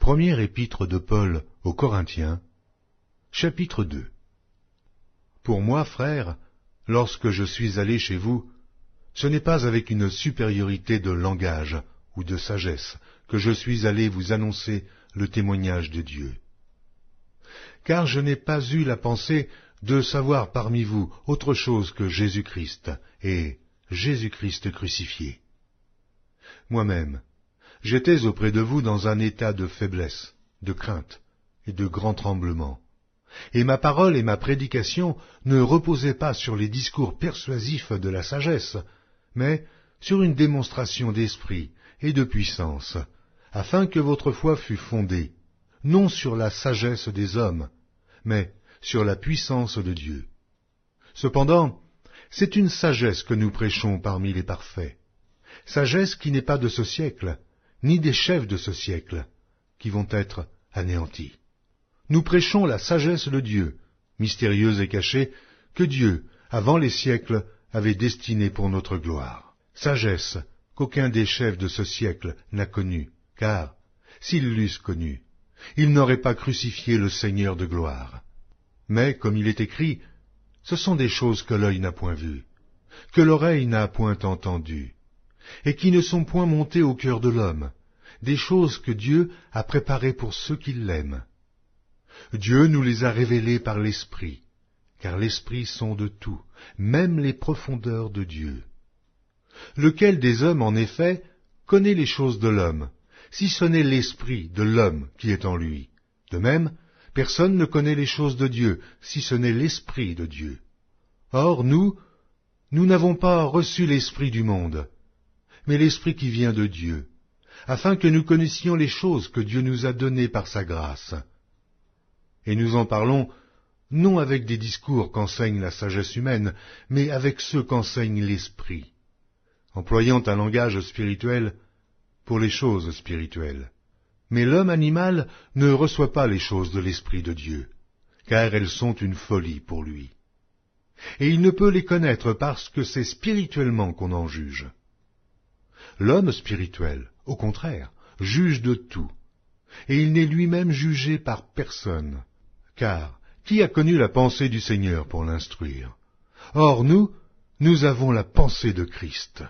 Première épître de Paul aux Corinthiens, chapitre 2. Pour moi, frères, lorsque je suis allé chez vous, ce n'est pas avec une supériorité de langage ou de sagesse que je suis allé vous annoncer le témoignage de Dieu. Car je n'ai pas eu la pensée de savoir parmi vous autre chose que Jésus-Christ et Jésus-Christ crucifié. Moi-même, j'étais auprès de vous dans un état de faiblesse, de crainte et de grand tremblement. Et ma parole et ma prédication ne reposaient pas sur les discours persuasifs de la sagesse, mais sur une démonstration d'esprit et de puissance, afin que votre foi fût fondée, non sur la sagesse des hommes, mais sur la puissance de Dieu. Cependant, c'est une sagesse que nous prêchons parmi les parfaits, sagesse qui n'est pas de ce siècle, ni des chefs de ce siècle, qui vont être anéantis. Nous prêchons la sagesse de Dieu, mystérieuse et cachée, que Dieu, avant les siècles, avait destinée pour notre gloire. Sagesse qu'aucun des chefs de ce siècle n'a connue, car, s'ils l'eussent connue, ils n'auraient pas crucifié le Seigneur de gloire. Mais, comme il est écrit, ce sont des choses que l'œil n'a point vues, que l'oreille n'a point entendues, et qui ne sont point montées au cœur de l'homme, des choses que Dieu a préparées pour ceux qui l'aiment. Dieu nous les a révélées par l'Esprit, car l'Esprit sonde tout, même les profondeurs de Dieu. Lequel des hommes, en effet, connaît les choses de l'homme, si ce n'est l'Esprit de l'homme qui est en lui? De même, personne ne connaît les choses de Dieu, si ce n'est l'Esprit de Dieu. Or, nous n'avons pas reçu l'Esprit du monde, mais l'Esprit qui vient de Dieu, afin que nous connaissions les choses que Dieu nous a données par sa grâce. Et nous en parlons non avec des discours qu'enseigne la sagesse humaine, mais avec ceux qu'enseigne l'Esprit, employant un langage spirituel pour les choses spirituelles. Mais l'homme animal ne reçoit pas les choses de l'Esprit de Dieu, car elles sont une folie pour lui. Et il ne peut les connaître parce que c'est spirituellement qu'on en juge. L'homme spirituel, au contraire, juge de tout, et il n'est lui-même jugé par personne. Car qui a connu la pensée du Seigneur pour l'instruire? Or nous avons la pensée de Christ.